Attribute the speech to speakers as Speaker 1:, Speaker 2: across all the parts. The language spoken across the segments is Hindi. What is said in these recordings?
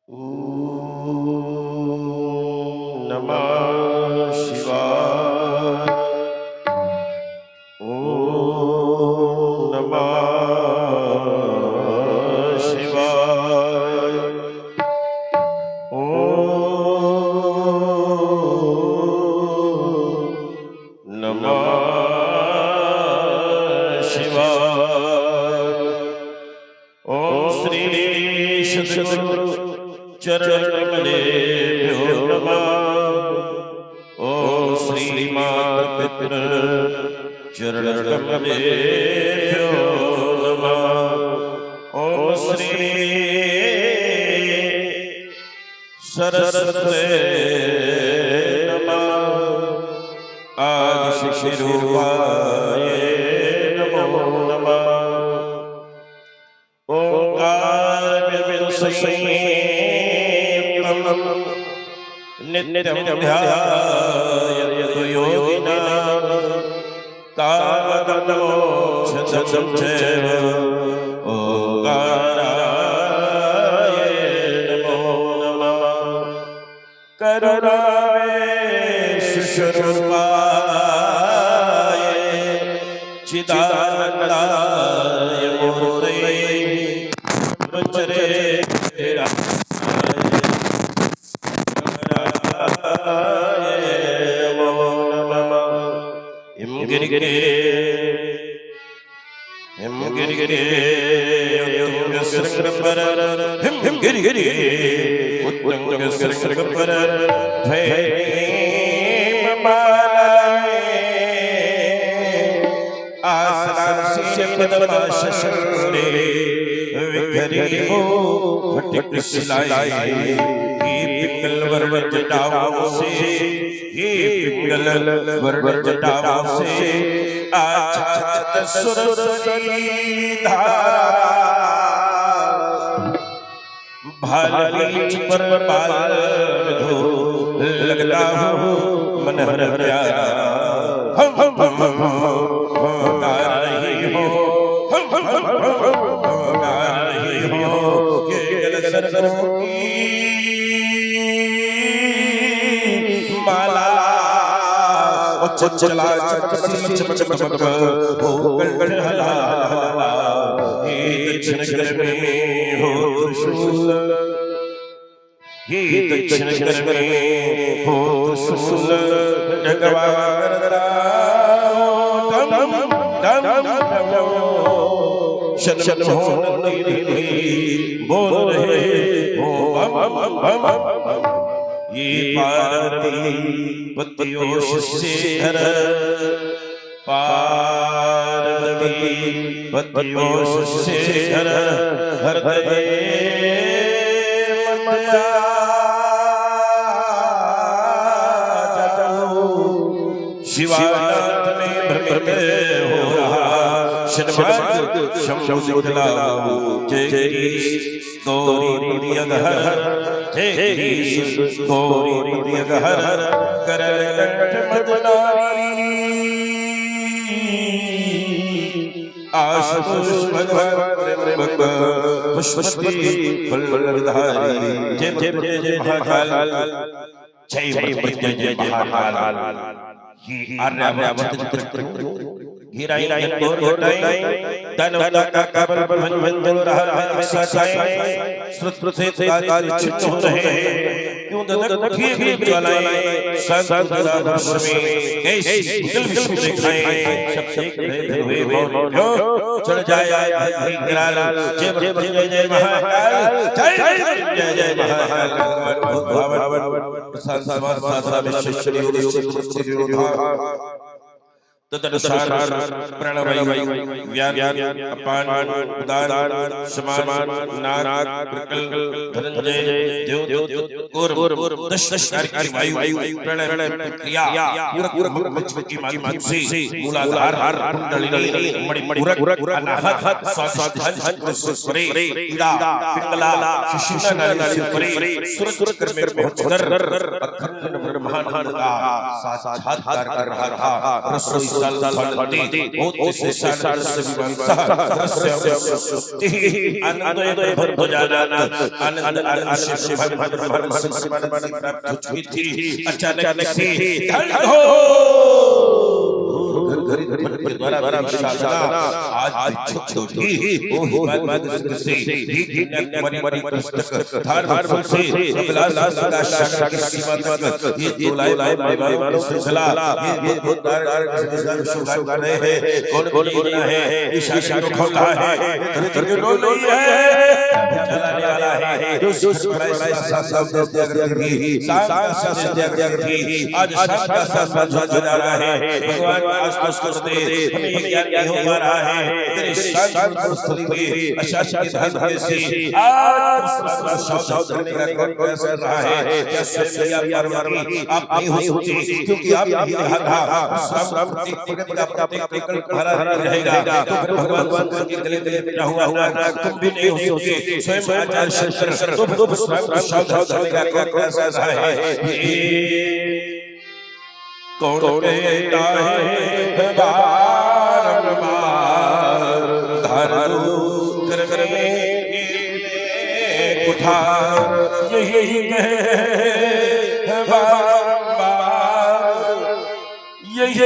Speaker 1: ॐ नमः शिवाय। ॐ नमः शिवाय। ॐ नमः शिवाय। ॐ श्री सद्गुरु चरणकमलेभ्यो नमः। ॐ श्री मातपितृ चरणकमलेभ्यो नमः। ॐ श्री सरस्वते नमः। आदिशक्तिरूपाय नमो नमः। नित्यं ध्यायन्तो योगिनः कामदमोक्षदं चैव ओंकाराय नमो नमः। करुणावेशस्वरूपाय चिदानन्दाय मूर्तये ब्रह्मचर्ये भाली पर बाल धो लगता हूँ मन हर प्यारा। हम गा रही हो, हम गा रही हो ये सरसों की माला। चला चमक हो गल हला ये दक्षिण घर में हो त्रिशूल। ये दक्षिण घर में हो त्रिशूल। शरण हो बोल रहे हो ये पार्वती पतियों से हर पार्वती पतियों से हर हृदय मया शिवानंद में भ्रम हो रहा शर्माग शम्भु दिखलाओ तेरी गौरी दियगहर तेरी गौरी दियगहर करल कंठ मदनारी आशुष भगवान पुष्पी फलधारी जय जय जय महाकाल जय जय जय महाकाल। आर्यावर्त गिराई गोर गोटाई दानवता का काबल भंजन रहा सासाई श्रुत से काल छिन्न हो रहे क्यों ददक ठीक ज्वालाएं संत राम में कैसी दिल विश्व दिखाएं सब देख रहे हुए हो चढ़ जाए भाई गिराल जय जय जय महाकाल जय जय जय महाकाल। भगवान प्रसाद समाज सासा विश्वेश्वरी योग तदनुसार प्रणवय व्यान अपान उदान समान नाग कृकल धनंजय देव और दश कार्य वायु प्रणय क्रिया पूरा मचमची मानसी मूलाधार कुंडलिनी मणिपुरक अनाहत स्वास्थ्य स्वरे ईड़ा पिंगला शिशिना नाली सुर कर में पहुंचकर अखंड ब्रह्मांड का साक्षात्कार कर रहा था। सल्फलति ओतिसे सारस्य विवंसः तस्य आनंदो भर्गो जाना आनंद आनंद भगवान प्राप्त हुई थी। अचानक से द्वारा साधना आज छोटी बात से ही मरी पुस्तक धर्म से अभिलाष आशा की सीमा तक ये दो लाए भाई सिलसिला ये शुभ कर रहे हैं। कौन बोलना है ईशा को खोला है करके रो नहीं है चलाने वाला है जो आज शाम का साथ जा रहा है। भगवान आस्तोष करते हमें ये ज्ञान नहीं हो पा रहा है तेरे शांत पुस्तक में अशांत के धन से आज शब्द धरने का कौन कैसे रहा है क्या स्वयं यार आप नहीं हो सकते क्योंकि आप नहीं रहा सब प्रगति का प्रत्येक भरा रहेगा। तो भगवान के गले में हुआ तुम भी नहीं हो सकते स्वयं आचार्य शंकर तुम स्वयं शब्द धरने का कौन कैसे रहा है। कौन कहता है बारंबार धरू कर उठा यही कहे बारंबार यही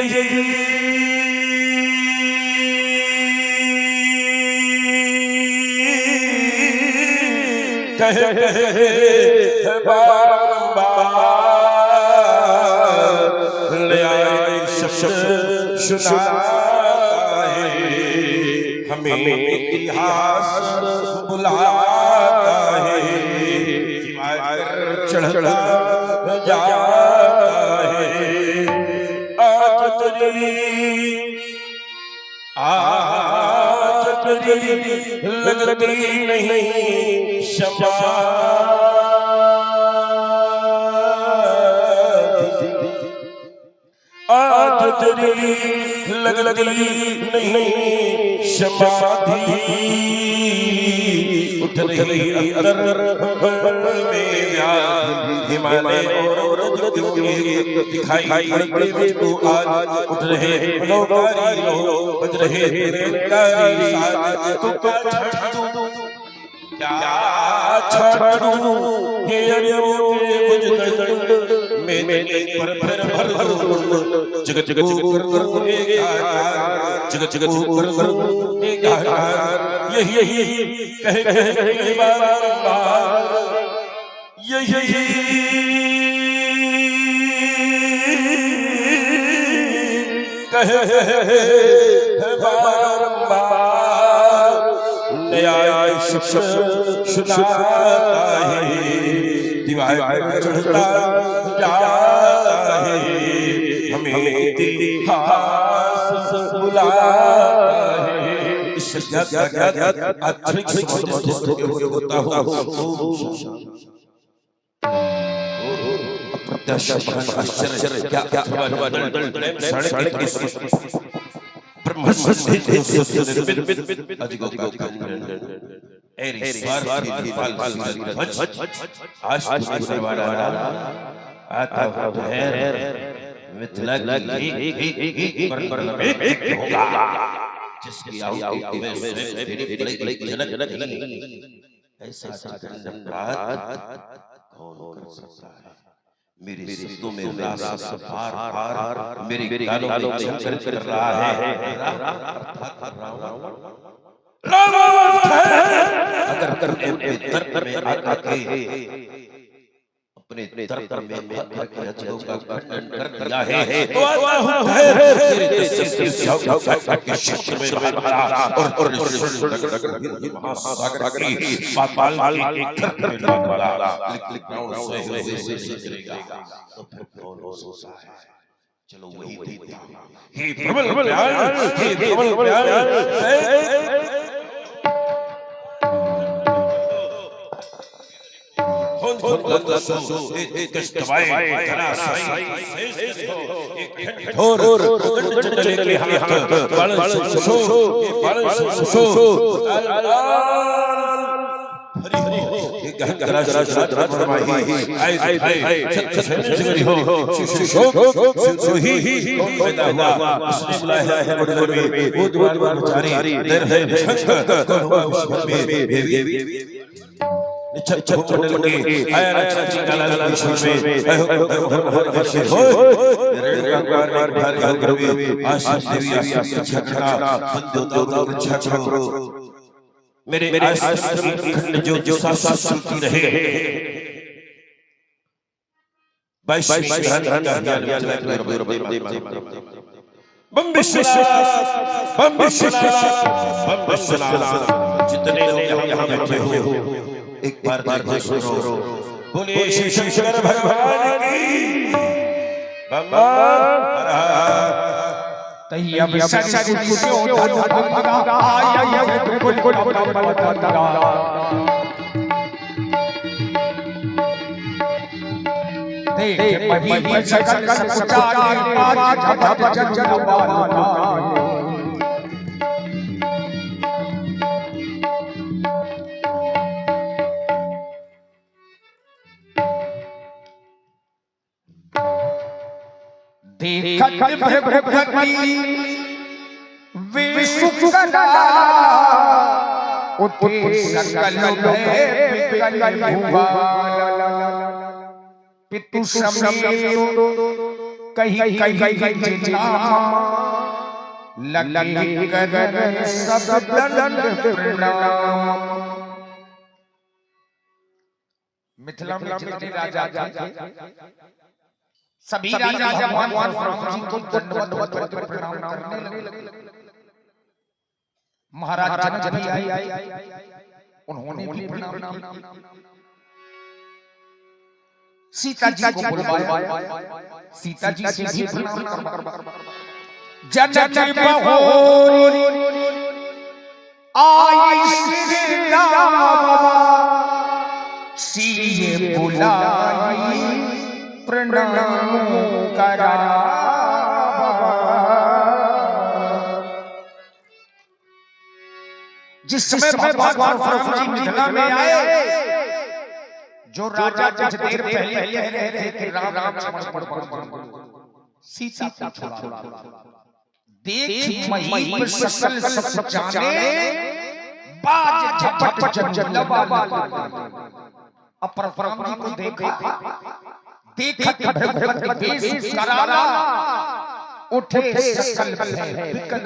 Speaker 1: कहे बारंबार सुनाता है हमें इतिहास बुलाता है चढ़ता जाता है। आज तेरी लगती नहीं शमा आज तेरी लगती नहीं समाधि उठ रही अंदर में हिमालय और दिखाई पड़े तो आज उठ रहे बज रहे क्या छोड़ू ये मेरे पर भर जगत जगत यही कहे बारंबार यही कहे बारंबार न्याय सुनाता है दीवार चढ़ता जाता है हमें इतिहास बुलाता है। इससे क्या होता मेरे शब्दों में उल्लास भार मेरे गालों में चंचल कर रहा है। अगर दर्द में आकर के अपने दर्द में भर के रचों का खंडन कर दिया है तो आता है तेरे शब्द के शिक्षण में भरा और महासागर की पाताल की एक में डाला तो फिर कौन सोचता है चलो वही देखते हे प्रबल प्यार हे प्रबल प्यार हरि हो ये गहरा रात फरमाई आई सत्संग हो सो ही पैदा हुआ उसने बुलाया है बड़े में वो द्वार ब्रह्मचारी दर है शंकर कौन हुआ विश्व में निचत मंडल के आया राजा काला विश्व में हर हो रेणुकार भार करो आशीष देवी आशीष छकना बंदो रक्षा करो मेरे आशीष खंड जो साथ चलती रहे बाईस धन का ज्ञान बम विश्वनाथ जितने लोग यहाँ बैठे हो एक बार सुनो बोलिए शिव शंकर भगवान की
Speaker 2: तैया विश्वनाथ आया कुल देख महिमा सकल उचारे आज जगत जगवाना देखत भगवती विश्वकर्मा उठे सकल में विकल हुआ पितु समेत कहीं जितना लगे गगन सब दंड प्रणाम। मिथिला में जितने राजा थे सभी राजा भगवान राम जी को दंडवत करके प्रणाम करने लगे। महाराज जनक भी आए उन्होंने भी प्रणाम किया। सीता जी को बुलवाया सीता जी से भी प्रणाम करवाया। जनक बहोरी आई श्री राम सीए बुलाई प्रणाम करा। जिस समय भगवान राम जी मिथिला में आए जो राजा कुछ देर पहले कह रहे थे कि राम सीता को छोड़ा देख मही सकल सब जाने बाज झपट जलवा अपराम जी को देखा देखत भगवत वेश कराला उठे सकल विकल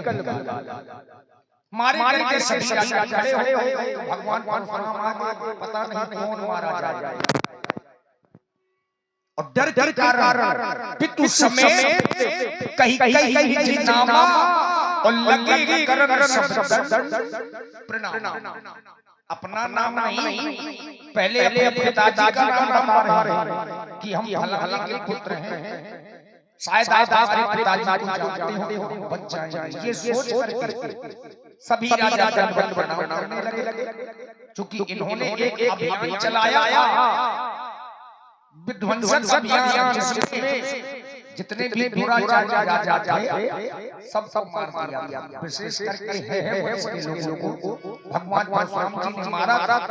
Speaker 2: मारे के सभी राजा खड़े हो भगवान परशुराम आगे पता नहीं कौन मारा जाए और डर के कारण पितु समेत कहीं जिनामा और लगे करण सब प्रणाम। अपना नाम नहीं पहले अपने पिताजी का नाम मारे कि हम फलाने के पुत्र हैं शायद आप हमारे पिताजी को जानते हो बच जाएंगे ये सोच करके सभी राजा दंडवत प्रणाम करने लगे। क्योंकि इन्होंने एक अभियान चलाया विध्वंसक अभियान जिसमें जितने भी दुराचारी राजा थे सब मार दिया। विशेष करके है वैसे लोगों को भगवान परशुराम जी ने मारा था।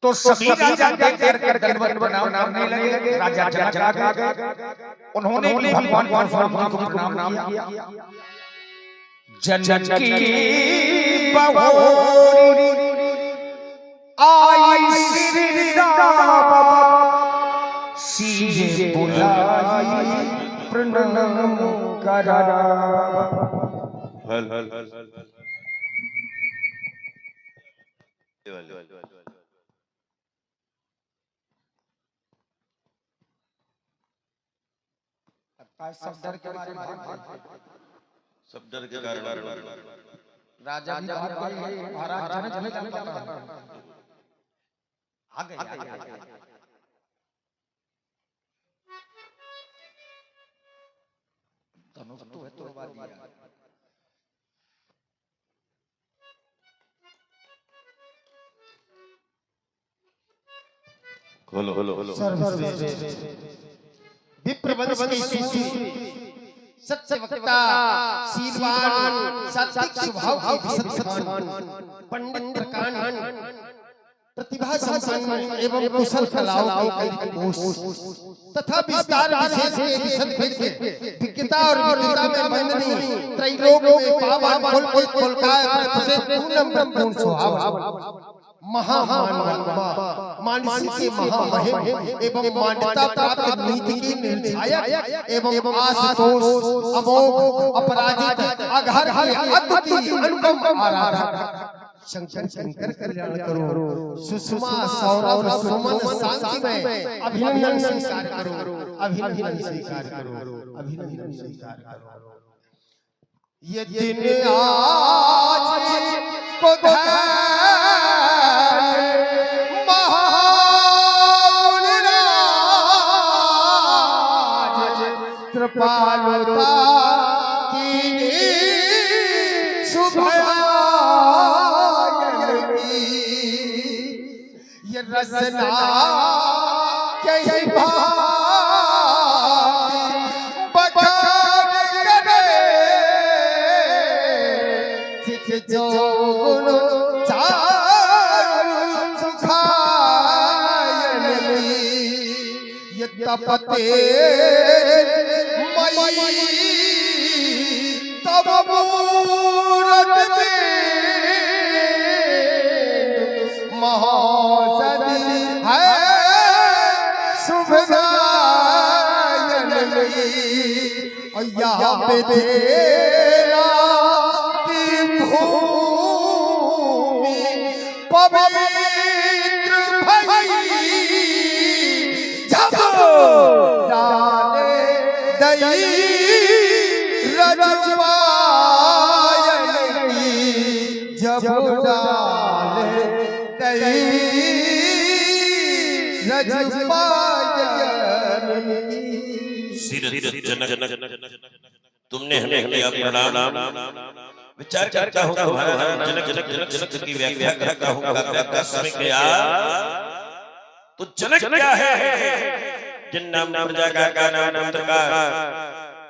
Speaker 2: तो सभी राजा कर दंडवत प्रणाम करने लगे। राजा जनक आ गए उन्होंने भी भगवान परशुराम जी को प्रणाम किया। जनक की बहोरी आई श्री राम सीए बुलाई प्रणाम करा। सब डर के बारे में
Speaker 1: सब डर के कारण
Speaker 2: राजा भी बाहर गए महाराज जनक आ गए धनुष तो है तोड़वा दिया।
Speaker 1: खोलो
Speaker 3: विप्रवंश की सूची सत्यवक्ता, शीलवान, सात्विक स्वभाव के विशुद्धान, पंडित प्रकांड, प्रतिभा संपन्न एवं कुशल कलाओं के कोश तथा विस्तार विशेष के विशद भेद के विज्ञता और विद्वता में वंदनीय त्रैलोक में पावन कुल काय प्रथसे पूर्णम ब्रह्म स्वभाव मानसी के महामहिम एवं मान्यता प्राप्त नीति की निर्छायक एवं आशुतोष अमोघ अपराजित अघर अद्वितीय अनुपम आराधक शंकर शंकर कल्याण करो सुषमा सौरभ सुमन शांति में अभिनंदन स्वीकार करो अभिनंदन स्वीकार करो अभिनंदन स्वीकार करो। ये दिन आज को कृपालुता की ये रसना कहीं बखान करे चित जो गुण सुखायनी ये तपते मई तब मूरत में महासदी है शुभदायनी यहाँ पे तेरा की भूमि पवित्र भई जब डाले दई रजवायनी जब डाले
Speaker 1: तुमने हमें किया प्रणाम। विचार करता हूँ तुम्हारा नाम जनक जनक जनक जनक की व्याख्या करता हूँ समय किया तो जनक क्या है जिन नाम नाम प्रजा का नाम नाम का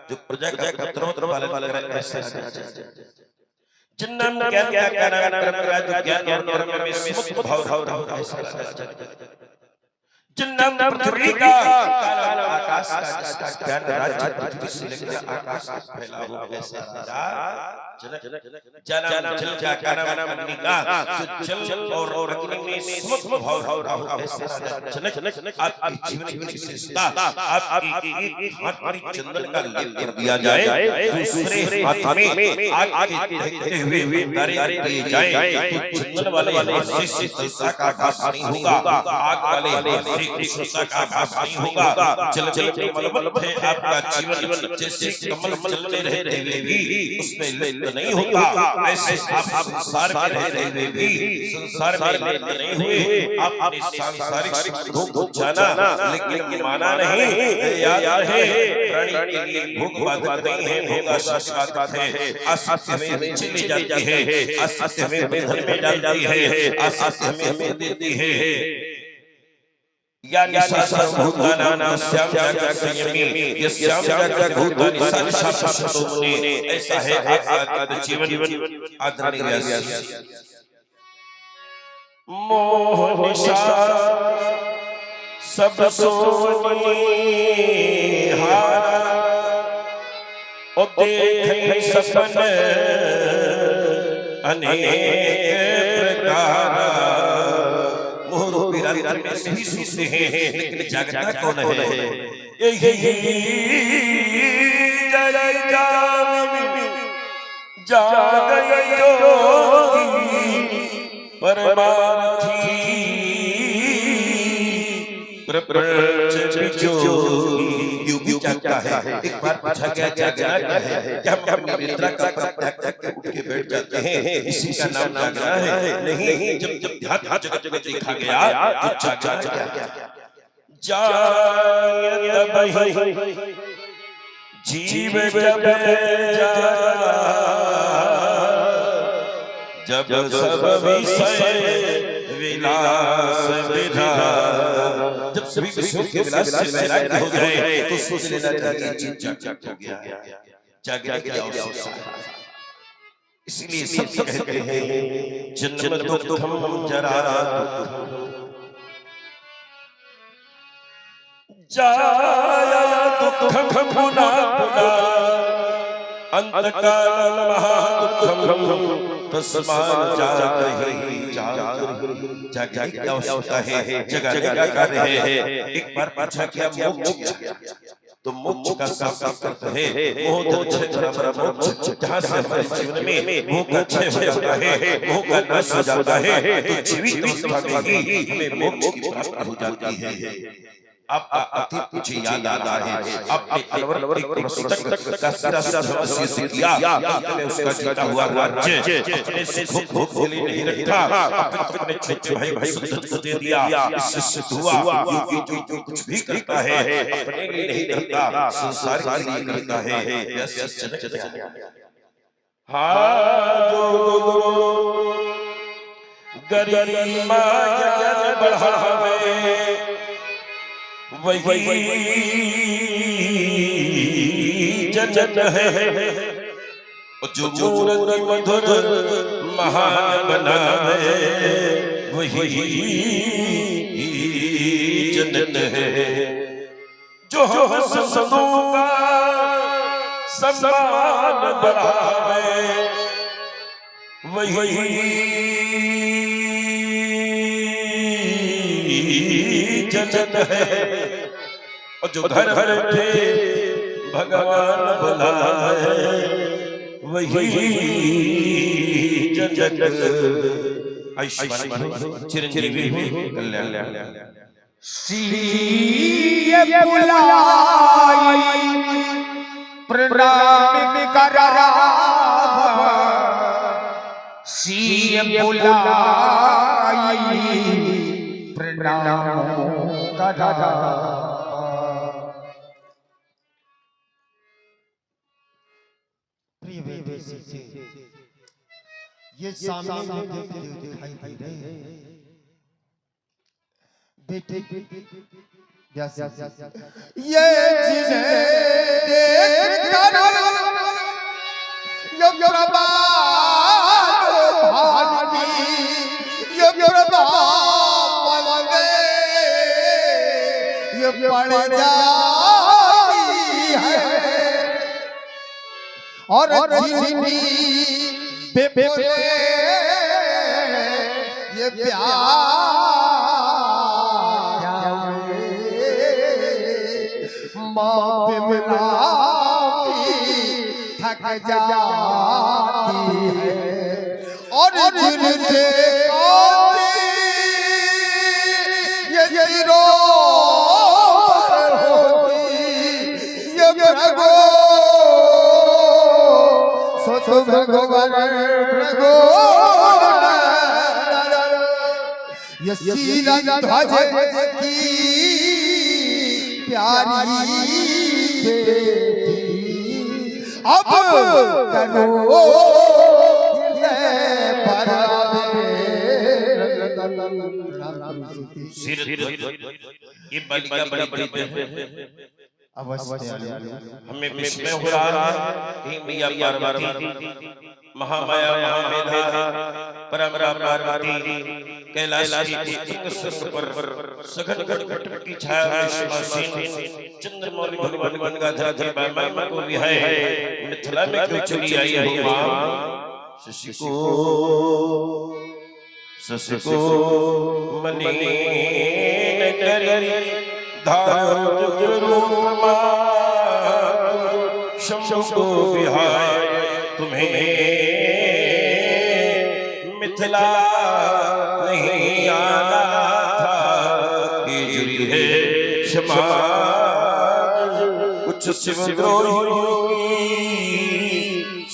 Speaker 1: जो प्रजा का त्रोत्र वाले ऐसे जिन नाम ज्ञान का नाम नाम का जो ज्ञान और कर्म में स्मुत भाव ऐसा जिन नाम नाम पृथ्वी का आकाश का ज्ञान राज्य पृथ्वी से लेकर आकाश तक फैला हुआ ऐसा जनक जल का नाम अग्नि का जो जल और अग्नि में स्मुत भाव ऐसा जनक आपकी जीवन की विशेषता आपकी हाथ चंदन का लेप कर दिया जाए दूसरे हाथ में आग देखते हुए तारे दिए जाए तो चंदन वाले हाथ से संसा का आभास नहीं होगा आग वाले हाथ से कृष्णता का आभास नहीं होगा जल के मलमल थे आपका जीवन जैसे कमल चलते रहते हुए भी उसमें लिप्त नहीं होगा ऐसे आप संसार में रहते हुए भी संसार में लिप्त नहीं हुए आपने सांसारिक सुखों को जाना लेकिन माना नहीं याद है प्राणी के लिए भोग बाधक नहीं है भोग आशीर्वाद है असत्य में चली जाती है असत्य में बंधन में डालती है असत्य में हमें देती है या निशाचर भूतानां श्याम जगत संयमी ये श्याम जगत भूतानि सर्वशास्त्रों ने ऐसा है आपका जीवन आदरणीय व्यास मोह निशा सब सोनी हारा ओ देख सपन अनेक प्रकार सही सुनते हैं लेकिन जागता कौन है यही जाग योगी परमार्थी प्रपंच बिजोगी योगी जागता है एक बार पूछा गया जागना है क्या हम अपनी निद्रा का त्याग करके उठ के बैठ जाते हैं इसी का नाम जागना है नहीं जब ध्यान जगह जगह देखा गया तो जागना जायत बहि जीव जब सब विषय विलास विधा जब सभी विषयों के विलास से वैराग्य हो गए तो सोच लेना चाहिए जीव जागृत हो गया जाग जाओ इसलिए सब कहते हैं जन्म दुखम जरा जाया दुखम पुना पुना अंतकाल महादुखम तस्मात् जाग क्या होता है जगह कर रहे हैं। एक बार पूछा क्या मोक्ष तो मोक्ष का साफ करता है मोह अच्छे बराबर मोक्ष जहां से हमारे जीवन में मोह का अच्छे हो जाता है मोह का नाश हो जाता है तो जीवित अवस्था में ही हमें मोक्ष की प्राप्ति हो जाती है। आपका अतीत मुझे याद आता है आपने अलवर एक पुस्तक का सिरा से किया आपने उसका जीता हुआ राज्य अपने से भोग के लिए नहीं रखा अपने छोटे भाई को दे दिया इससे सिद्ध हुआ कि जो कुछ भी करता है अपने लिए नहीं करता संसार के लिए करता है। यह सच हाँ जो गरिमा ज्ञान बढ़ावे वही जन है जो मूर्ति मधुर महान बनावे वही जन है जो संतों का सम्मान बढ़ावे वही जन है और जो घर घर पे भगवान बुलाए वही जन आयुष्मान चिरंजीवी कल्याण
Speaker 2: सीए बुलाई प्रणाम करावा सीए बुलाई प्रणाम करावा।
Speaker 3: प्रिय बेटे ये सामने दिखाई दे रहे हैं बेटे ये जिन्हें देख कर ये पड़ जाती है और ये प्यार थक जाती है और जिनसे ये रो सोचो भगवान ये सीला ध्वज की प्यारी अब करो
Speaker 1: ये बालिका बड़ी
Speaker 3: अवश्य
Speaker 1: हमें विस्मय हो रहा है मैया पार्वती महामाया महामेधा परम पार्वती कैलाश की सिर पर सघन घट की छाया में शिवासीन चंद्रमौली भगवान गंगाधर जी बाबा को विहाय मिथिला में क्यों चली आई हो मां शशि को मलिन करी धारण रूप शंभु विहाय तुम्हें मिथिला नहीं आना था ये जुड़ी है क्षमा उच्च शिवद्रोही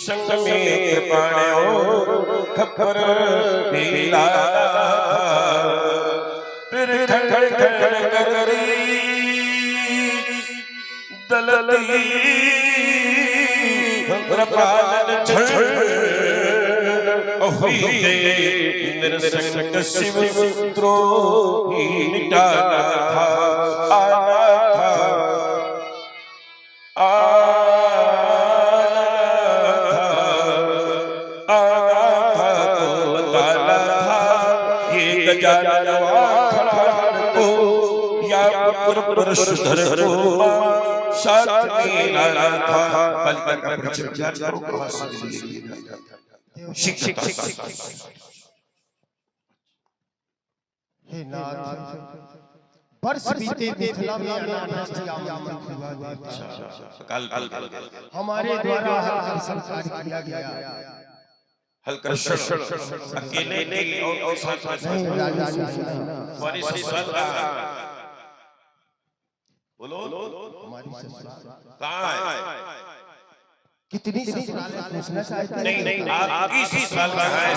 Speaker 1: संग में कृपाणो खपर पीला फिर खड़ करी दलती प्रपालन छड़ निरसंग शिवद्रोही मिटाना था आना था आना गजानवा को या पुरश्धर को साथ मेरा था बल का प्रचार करो शिक्षक
Speaker 3: हे नाथ वर्ष बीते मिथिला में हमारे द्वारा हर संस्कार किया गया
Speaker 1: हल कर अकेले नहीं और साथ बोलो कहाँ है
Speaker 3: कितनी ससुरालें पूछना चाहते हैं?
Speaker 1: नहीं आपकी ससुराल कहाँ है?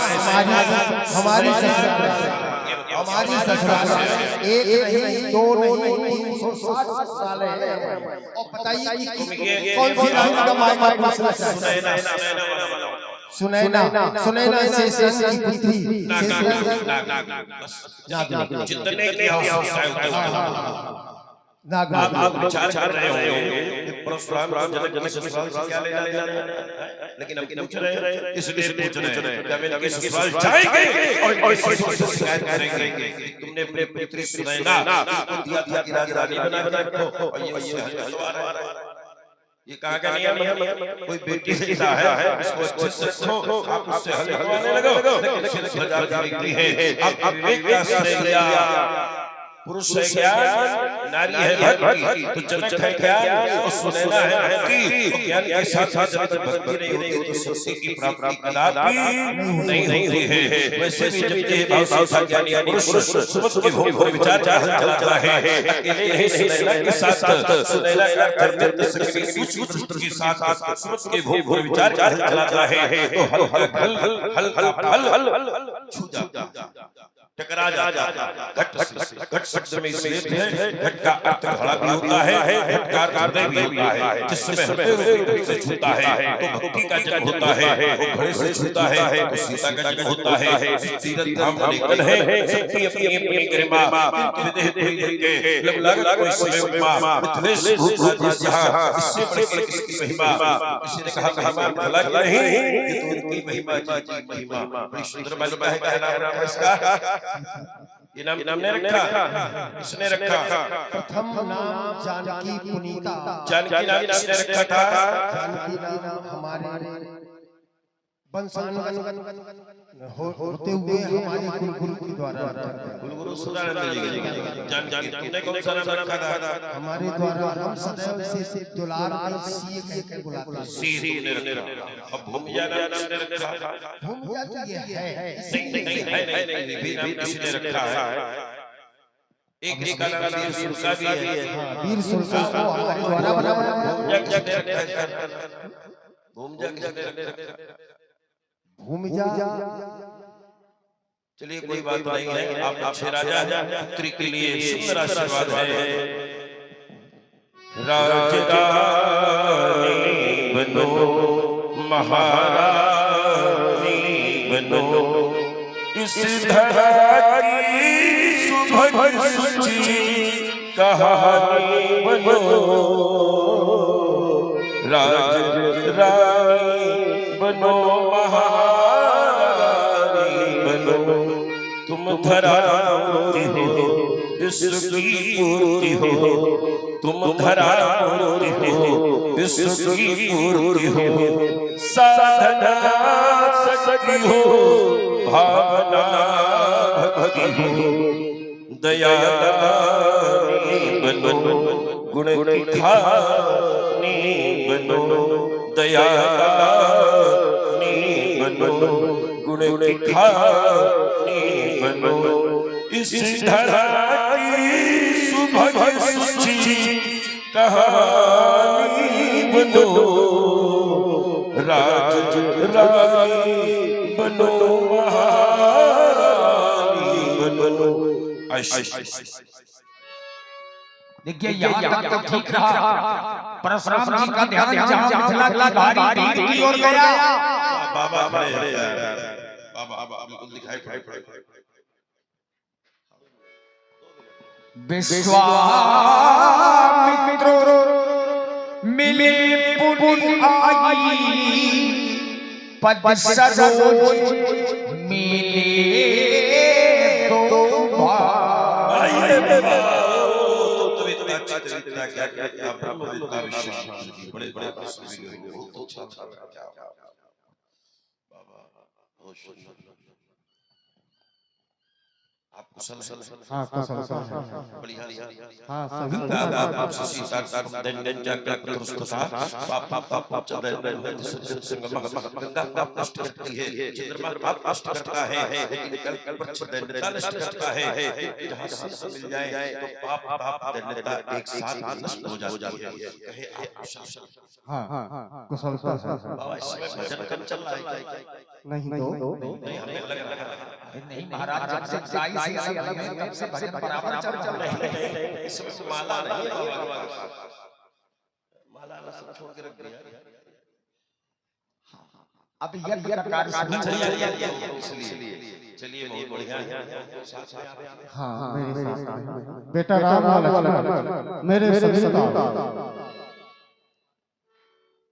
Speaker 3: हमारी ससुराल एक नहीं दो नहीं 360 ससुरालें हैं। और बताइए कि कौन सी रानी का मायका पूछना चाहते हैं? सुनैना से की पुत्री
Speaker 1: जितने के आप विचार कर रहे होंगे परशुराम जनक जनक ससुराल से क्या लेना देना है, लेकिन हम पूछ रहे हैं इसलिए पूछ रहे हैं जब इनके ससुराल जाएंगे और ससुर से शिकायत करेंगे तुमने अपने पुत्री सुनैना को दिया था कि रानी बना रखो और ये ये कहा का नियम है कोई बेटी देता है उसको अच्छे से रखो आप उससे हल करवाने लगो लेकिन सजा देती है अब विवेक का श्रेय पुरुष है क्या नारी है भक्ति तो जनक है क्या और सुनैना है भक्ति ज्ञान के साथ साथ जनक भक्ति नहीं होती तो शक्ति की प्राप्ति कदापि नहीं हुई है। वैसे भी जब ये भाव से ज्ञानी पुरुष सुमत के भोग पर विचार चलाता है अकेले नहीं सुनैना के साथ सुनैना करते सके सूक्ष्म दृष्टि के साथ सुमत के भोग पर विचार चलाता है तो हल छू जाता टकरा जाता घट शब्द में इसलिए घट का अर्थ घड़ा भी होता है घट का हृदय भी होता है जिसमें हृदय से छूता है तो भक्ति का जन्म होता है वो घड़े से छूता है तो सीता का जन्म होता है तीरथ धाम अनेकन है सबकी अपनी अपनी गरिमा विदेह के लग कोई महिमा मिथिलेश भूप जहां इससे बढ़कर किसकी महिमा किसी ने कहा महिमा भला नहीं ये तो उनकी महिमा जी महिमा बड़ी सुंदर महिमा है कहना है इसका ये नाम ने रखा इसने रखा
Speaker 3: प्रथम नाम जानकी पुनीता
Speaker 1: जानकी नाम इसने रखा था
Speaker 3: जानकी नाम हमारे वंशानुगत होते हुए हमारे कुलगुरु के द्वारा
Speaker 1: कुलगुरु सदानंद जी जानकी तुमने कौन सा नाम रखा था?
Speaker 3: हमारे द्वारा हम सदैव से दुलार में सी कहकर बुलाते हैं
Speaker 1: सी ने रखा अब भूमिया नाम ने रखा
Speaker 3: भूमिया तो ये है
Speaker 1: नहीं भी नाम किसी ने रखा है एक का नाम वीर सुरसा भी है
Speaker 3: वीर सुरसा को हमारे द्वारा बनाया भूमिजा
Speaker 1: चलिए कोई बात नहीं है आप अच्छे राजा पुत्री के लिए सुंदर आशीर्वाद है राजरानी बनो महारानी बनो इस धरा की सुभग सुची कहानी बनो राजरानी बनो महारानी बनो तुम धरा मूर्ति हो विश्व की मूर्ति हो तुम धरा मूर्ति हो विश्व की मूर्ति हो साधना सती हो भावना भक्ति हो दया बनो गुण की खानी बनो दया बनो गुण की खानी बनो इस धरा की सुभग सुची कहानी बनो राजरानी बनो महारानी बनो
Speaker 2: देखिए यहाँ तक तो ठीक रहा परशुराम जी का ध्यान जहाँ मिथिला की बारी की ओर गया
Speaker 1: बाबा बिल्कुल दिखाई पड़े
Speaker 2: विश्वामित्र मिले पुनि आई पद सरोज मिले दो
Speaker 1: तो इतना अच्छा चरित्र क्या क्या ब्रह्मविद्या विशेष बड़े बड़े प्रश्न बहुत अच्छा क्या बाबा बहुत सुंदर आप कुशल
Speaker 3: हाँ कुशल
Speaker 1: बढ़िया
Speaker 3: हाँ सही
Speaker 1: आप ससी साकार दंडन जाकर पुरुषता पाप चंद्र संगम गंगा पाप नष्ट करती है चंद्रमा पाप नष्ट करता है लेकिन कल्प दंडता नष्ट करता है जहां से मिल जाए तो पाप दंडता एक साथ नष्ट हो जाती है कहे आप कुशल
Speaker 3: हाँ कुशल
Speaker 1: बाबा इसमें भजन कब चल रहा है
Speaker 3: नहीं तो
Speaker 1: नहीं हमें लग रहा है
Speaker 2: नहीं महाराज जब से गाय से अलग है तब से भजन बराबर चल रहा है।
Speaker 1: इसमें माला नहीं है माला ना सब छोड़ के रख दिया
Speaker 2: अब यज्ञ का कार्य
Speaker 1: इसलिए चलिए बहुत बढ़िया
Speaker 3: हाँ मेरे साथ बेटा राम लक्ष्मण मेरे सभी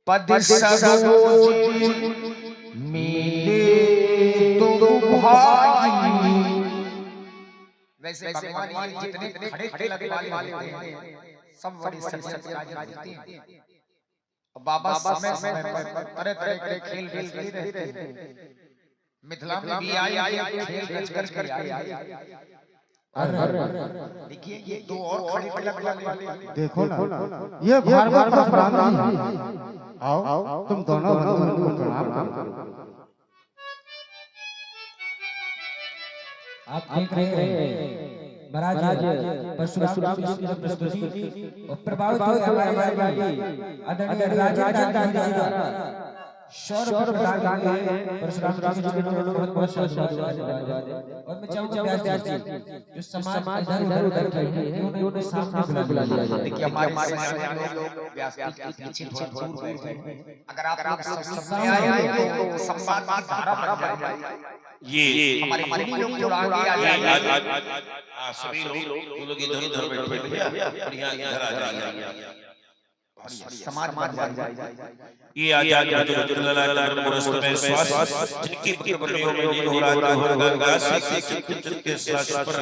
Speaker 2: पद सरोज मिले तो भाई वैसे भगवान ये जितने खड़े खड़े लगे वाले हैं सब बड़ी सत्संग करते हैं बाबा समय तरह तरह के खेल खेलते रहते हैं मिथिला में भी आई खेल रच कर आई देखिए ये दो और खड़े खड़े वाले
Speaker 3: देखो ना ये भागवत का प्राणी आओ तुम दोनों भगवान को प्रणाम करो
Speaker 4: आप देख रहे हैं महाराज परशुराम की प्रस्तुति और प्रभावित हुए हमारे भाई आदरणीय राजेंद्र गांधी द्वारा शौर्य प्रदान किए परशुराम जी के बहुत बहुत धन्यवाद और मैं चाहूंगा व्यास जी जो समाज इधर उधर के हैं उन्होंने सामने बुला लिया जाए।
Speaker 2: देखिए हमारे लोग व्यास जी के पीछे थोड़ा दूर बैठे हैं अगर आप सामने आए तो संवाद की धारा बन जाएगी
Speaker 1: ये
Speaker 2: हमारे लोग जो आगे आ जाए
Speaker 1: सभी लोग इधर उधर बैठे बढ़िया इधर आ जाइए
Speaker 2: समाज बन जाए
Speaker 1: ये आजाद जो जलाल पुरुष में श्वास जिनकी बकरियों में लीन हो रहा है गंगा से के श्वास पर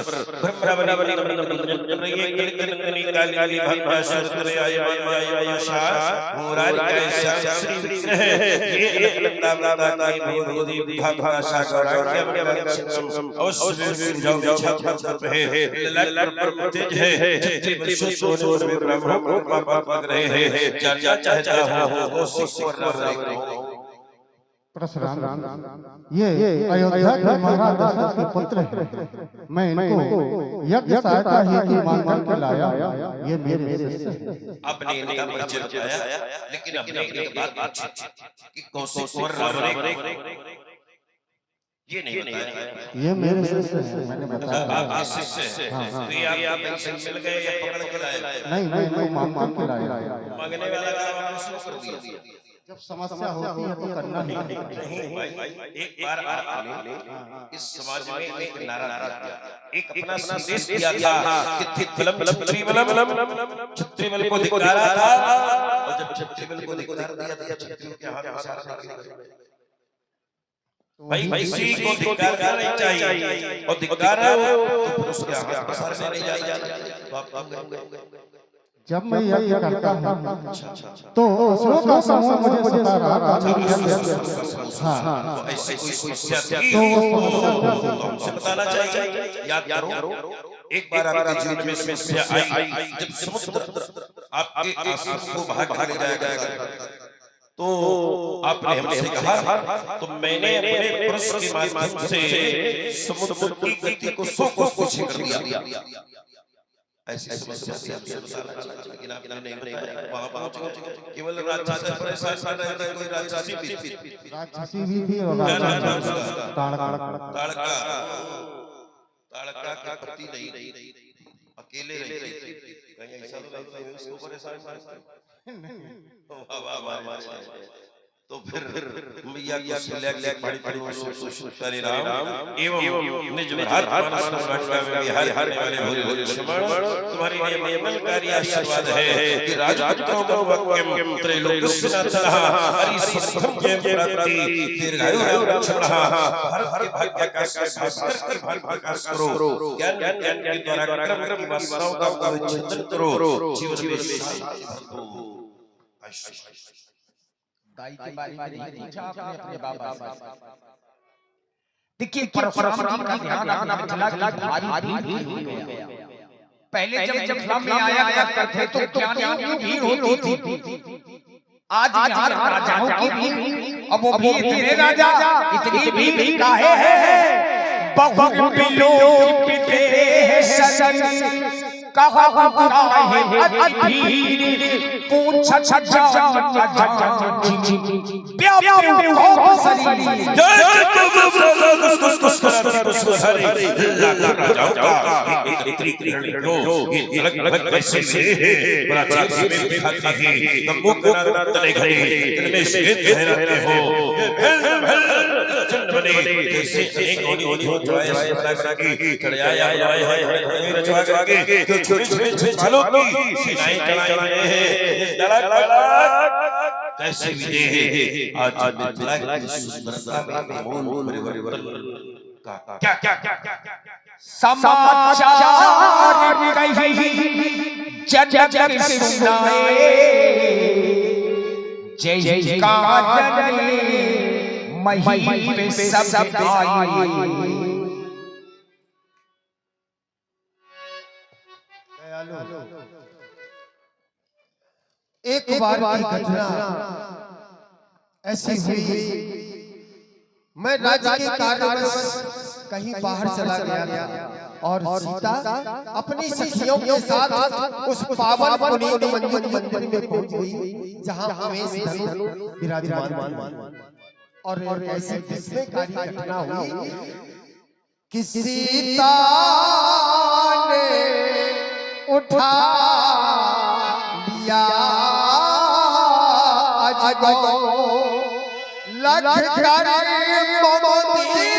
Speaker 1: ब्रह्म बनी चल रही है गलगलगनी काली भाषा सुरे आय आशा मुरारी कैसा श्री विग्रह ये अलग दादा की भगवती भाषा गौरांग अवश्य जाओ छाप है लाल पर तेज है छत्ती बसो सोनो में ब्रह्म पापा रहे हैं चर्चा चाहता हूं वो सिख और
Speaker 3: परशुराम ये अयोध्या के महाराज दशरथ के पुत्र हैं मैं इनको यज्ञ सहायता हेतु मांग के लाया ये मेरे शिष्य हैं
Speaker 1: आपने इनका परिचय बताया लेकिन हमने एक बात पूछी कि कौशिक और रावण ये नहीं बताया
Speaker 3: ये मेरे शिष्य हैं मैंने बताया
Speaker 1: आपके शिष्य हैं तो ये आप ऐसे मिल गए या पकड़ के लाए
Speaker 3: नहीं मैं मांग के लाया
Speaker 1: मांगने वाला काम आपने शुरू कर दिया
Speaker 3: जब समस्या होती है तो करना ही
Speaker 1: नहीं भाई एक बार आपने इस समाज में एक नारा दिया एक अपना संदेश दिया था कि थिलम छत्रीबल को धिक्कारा था और जब छत्रीबल को धिक्कार दिया था छत्रियों के हाथ में सारा भाई किसी को धिक्कार नहीं चाहिए और धिक्कार है वो तो उसके हाथ में सारे नहीं जाए तो आप
Speaker 3: जब मैं यज्ञ करता हूँ तो असुरों का समूह मुझे सता रहा था हाँ
Speaker 1: ऐसे कोई समस्या थी तो हमसे बताना चाहिए याद करो एक बार आपके जीवन में समस्या आई जब समुद्र आपके आंसू को भाग ले जाएगा तो आपने हमसे कहा तो मैंने अपने पुरुष के माध्यम से समुद्र की गति को 100 कोस पीछे कर दिया ऐसी समस्या से आपसे बताना चाहिए लेकिन आपने नहीं बताया वहां पहुंच गए केवल राक्षस परेशान कर रहे थे कोई राक्षसी
Speaker 3: भी थी और ताड़का
Speaker 1: का प्रति नहीं अकेले रह रही थी कहीं ऐसा तो नहीं उसको परेशान करते वाह वाह वाह तो फिर मैया को सिलेक्ट पाड़ी पाड़ी में सुषुत करे राम एवं निज हाथ मानस वाटिका में विहार करने वाले भोले भोले श्रमण तुम्हारी ये मनकारी आशीर्वाद है कि राजपुत्रों को वक्यम त्रैलोक्यनाथः हरि सुखम जय प्राप्ति दीर्घायु रक्षणः हर हर भाग्य का भास्कर के भाग्य प्रकाश करो ज्ञान ज्ञान के द्वारा क्रम क्रम की वासनाओं का विच्छेदन करो जीवन में
Speaker 2: गाय की बारी में नहीं पूछा आपने अपने बाबा से। देखिए परशुराम जी का ध्यान अपने मिथिला की भारी भीड़ हो गया। पहले जब मिथिला में आया करते थे तो ज्ञानियों की भीड़ होती थी। आज यहाँ राजाओं की भीड़, अब वो भी इतने राजा इतनी भीड़ काहे है? बहुबिलो पिते ससन कहा है अधीर पूछ छजा प्या प्या हो सरी
Speaker 1: कैसे विजय है आज मिथिला की सुंदरता में मूल परिवर्तन क्या क्या क्या
Speaker 2: समाचार कही जग जग सुनाए जय जयकार मही पे सब आई।
Speaker 3: एक बार की घटना ऐसी हुई, मैं राज्य के कार्यवश कहीं बाहर चला गया और सीता अपनी सखियों के साथ उस पावन पुनीत मंदिर में पहुंच गई जहां उमेश धनु विराजमान। और ऐसी विस्मयकारी घटना हुई कि सीता ने उठा लिया लख कर मोती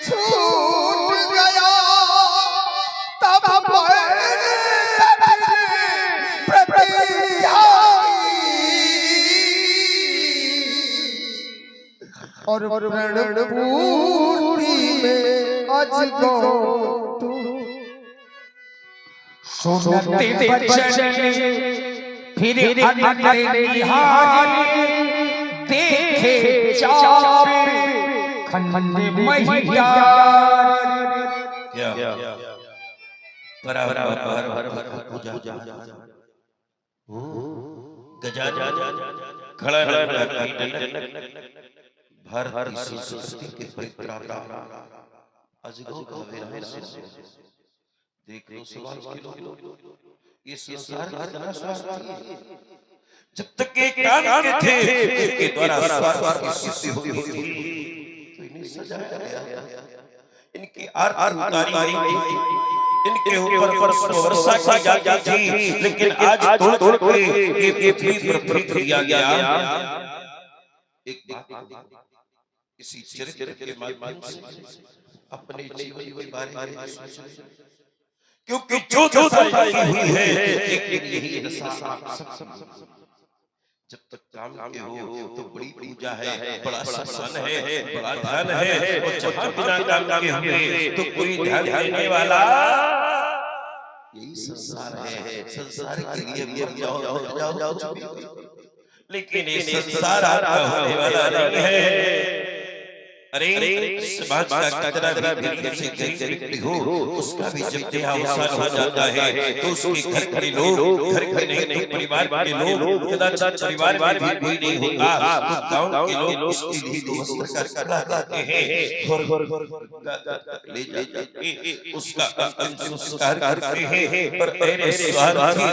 Speaker 3: छूट गया तब और रणपूरी में अजगो
Speaker 2: सुनते बचन फिर अगले निहारे देखे चावे खंड मैया
Speaker 1: क्या बराबर पूजा गजा खड़ा भारत की संस्कृति के परित्राता अजगो का विराम देख लो सवाल के लोग ये संसार कितना स्वार्थी है। जब तक के कान के थे के द्वारा स्वार्थ की सिद्धि हुई थी तो इन्हें सजाया गया, इनकी आरती उतारी गई, इनके ऊपर वर्षा की जाती थी, लेकिन आज तोड़ के ये पृथ्वी पर किया गया। एक बात इसी चरित्र के माध्यम से अपने जीवन के बारे में सोचें, क्योंकि जो दशा हुई है एक यही दशा जब तक काम के हो तो बड़ी पूजा है, बड़ा सम्मान है, बड़ा ध्यान है, और जब तक बिना काम के हुए तो कोई ध्यान देने वाला यही संसार है। संसार के लिए जाओ लेकिन ये संसार आपका होने वाला नहीं है। अरे समाज का कचरा भी से गरीब हो उसका भी जब देहावसान हो जाता है तो उसके घर के लोग, घर के नहीं परिवार के लोग, कदाचित परिवार में भी कोई नहीं होगा तो गांव के लोग उसके लिए वस्त्र का कपड़ा लाते हैं, ले जाते उसका अंतिम संस्कार करते हैं। पर तेरे स्वार्थी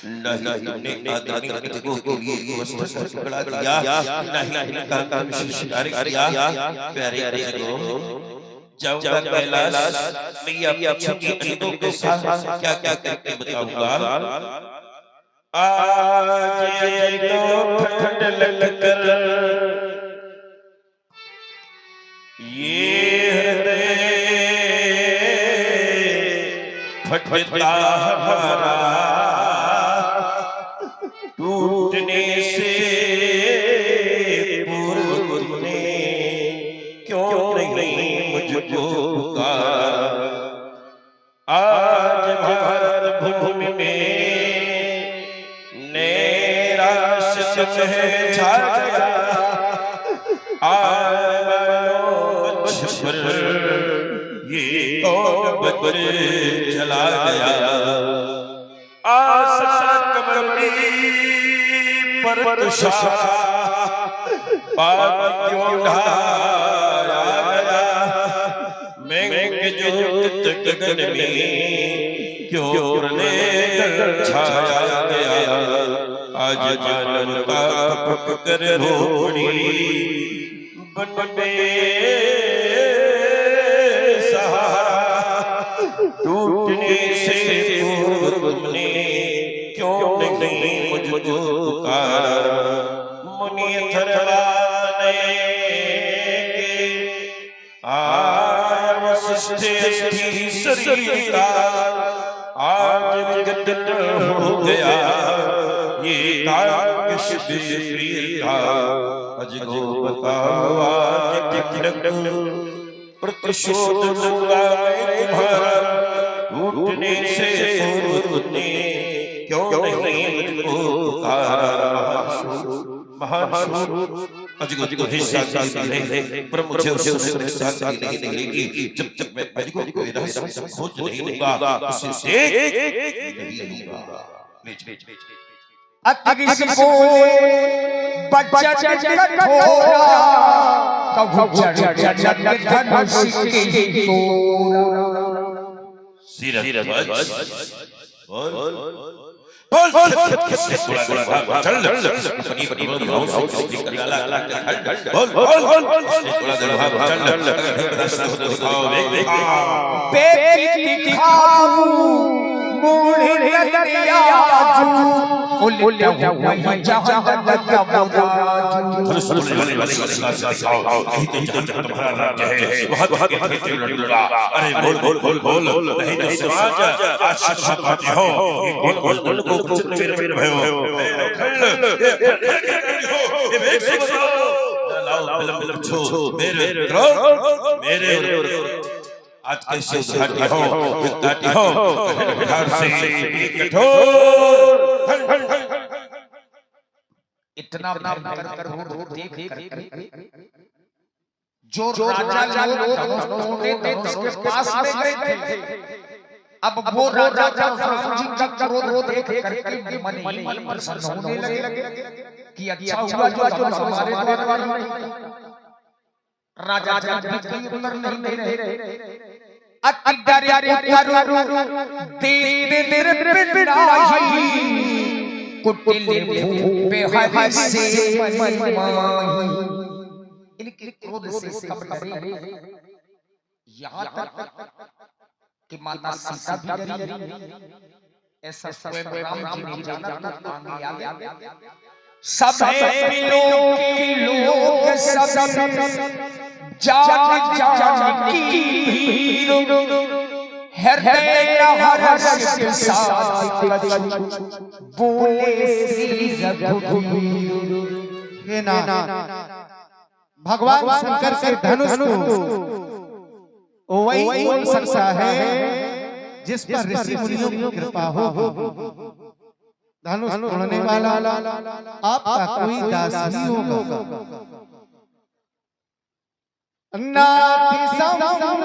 Speaker 1: नहीं आदमी को के लिए वस्त्र का टुकड़ा दिया, नहीं काम संस्कार किया। प्यारे को जाऊंगा कैलाश मैया पूछूंगी अंतों के साथ क्या क्या करके बताऊंगा। आज तो ठंड लगकर ये हृदय फटता हमारा टूटने से पूर्व तुमने क्यों नहीं मुझको पुकारा। आज भारत भूमि में नैराश्य छा गया। ये कौन बदर चला गया। आशा कमली पर तुषार क्यों ढाया गया। मेघ ज्योत गगन में क्यों लेकर छाया गया। आज जानन का पककर रोड़ी बन सहारा टूटने से पूर्व तुमने क्यों नहीं मुझको पुकारा। मुनि थरवाने के आया वशिष्ठ सरिता आज विगत हो गया। ये काग शिववीर का अजगो बताओ आज प्रतिशोध लूंगा मैं तुम्हारा। टूटने से पूर्व तुमने क्यों नहीं मुझको पुकारा। महाशूर अजगो हिस्सा नहीं पर मुझे उससे हिस्सा नहीं मिलेगी। जब तक मैं अजगो को रहस्य खोज नहीं लूंगा उससे नहीं लूंगा।
Speaker 2: अतिरिक्त बोले बच्चा कठोरा कभू चढ़ धनुष के तोरा।
Speaker 1: सीरज बोल आज कैसे घाटी हो बिहार से कठोर
Speaker 2: इतना भयंकर रूप देख कर जो राजा लोग उसके पास में गए थे। अब वो राजा राम जी का क्रोध देख करके मन ही मन प्रसन्न होने लगे कि अच्छा हुआ जो हमारे द्वारा राजा उत्तर नहीं रहे। अति डरे दे पिटाई कुटिल पे हाय से मनमाही। इनके क्रोध से कब डरे यहाँ तक कि माता सीता भी डरी। ऐसा स्वयं राम जी ने जाना आगे सब लोग सब जान की भीड़ हृदय हर्ष के साथ बोले श्री रघुवीर।
Speaker 3: हे ना भगवान शंकर के धनुष को वही बोल सकता है जिस पर ऋषि मुनियों की कृपा हो। धनुष तोड़ने वाला आपका कोई दास नहीं होगा। नाथि संबोधन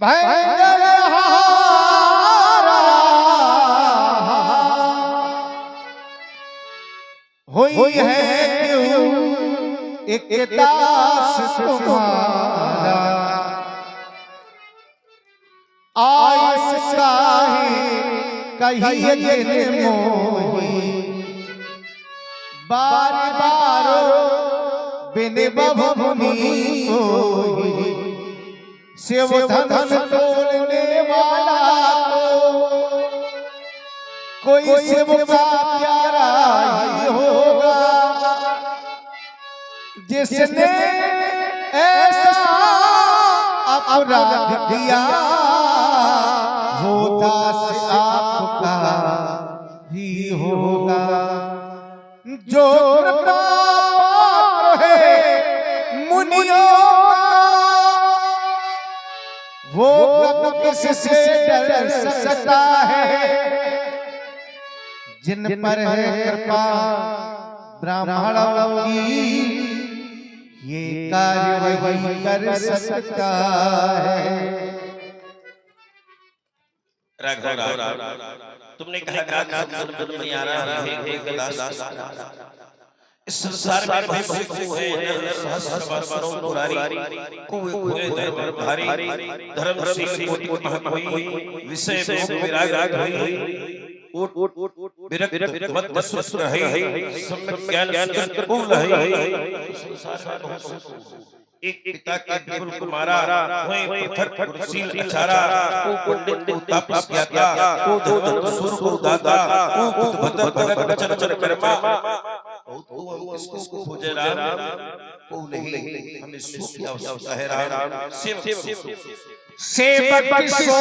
Speaker 3: भयंकरहारा होई है क्यों एक दास तुम्हारा। आयस काहे कहिए जिन मोही बार बार बिन बभुनि कोई। शिव धनुष तोड़ने वाला तो कोई सेवका प्यारा ही होगा जिसने ऐसा अपराध किया, वो दास आपका ही होगा। जो कृपा पात्र है मुनियों वो कब किससे डर सकता है। जिन पर है कृपा ब्राह्मणों की, ये कार्य वही कर सकता है।
Speaker 1: तुमने कहा समझ में आ रहा है इस संसार में बहुत हुए सहस्रवारों मुरारी हुए धर्मधारी धर्मशील कोटि विषय विराग होई विरक्त मत सुस्त है सम्यक ज्ञान कुल है। संसार में एक पिता के बिल्कुल को मारा हुए पत्थर कुर्सील अचारा को पंडित को तापस ज्ञाता को धन सुर को दाता को भद्र भगत वचन वचन कर्मा बहुत इसको खोजे राम को नहीं हमें सुख की आवश्यकता है। राम
Speaker 2: सेवक सो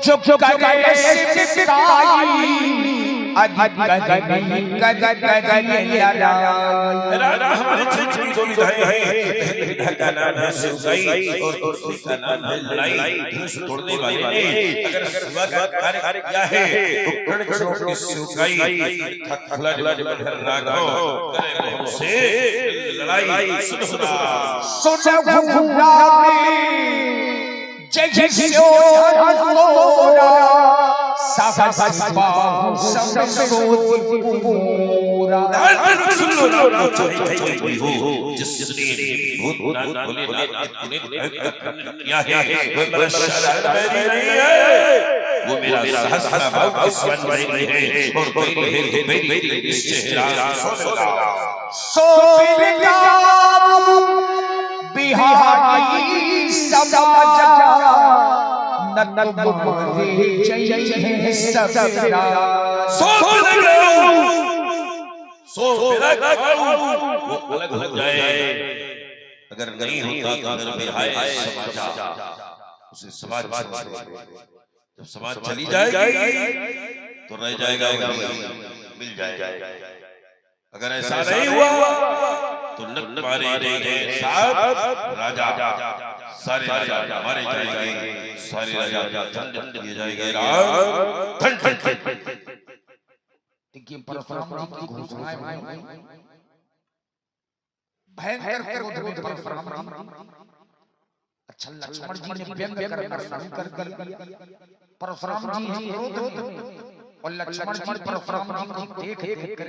Speaker 2: जो करे सिकाई अधिक
Speaker 1: का नाम है सिकाई और दूसरे का नाम है लड़ाई। धनुष तोड़ने वाले ने अगर सेवा का कार्य किया है तो प्रण क्षणों की सिकाई थकला जब राघव करे हमसे लड़ाई
Speaker 2: सुना जय शिव धनोरा साहस बाहु समसोति पूरा
Speaker 1: जिसने भूत भोलेनाथ ने किया है वो शरण नहीं है, वो मेरा सहस्र भाव स्मरण नहीं है और मेरी निश्चय
Speaker 2: सो पिता बिहारी समाज नत तुम्हारे जय है सबरा
Speaker 1: सो मेरा वो अलग हो जाए। अगर नहीं होता तो अगर बिहारी समाज उसे समाज जब समाज चली जाएगी तो रह जाएगा मिल जाएगा। अगर ऐसा नहीं हुआ तो नट मारे जाएंगे साथ राजा सारे राजा मारे जाएंगे, सारे राजा दंड दिए जाएंगे।
Speaker 2: देखिए परशुराम जी की घोषणाएं भयंकर क्रोध में परशुराम अच्छा लक्ष्मण जी ने व्यंग करना शुरू कर दिया। परशुराम जी क्रोध में और लक्ष्मण जी परशुराम जी को देख कर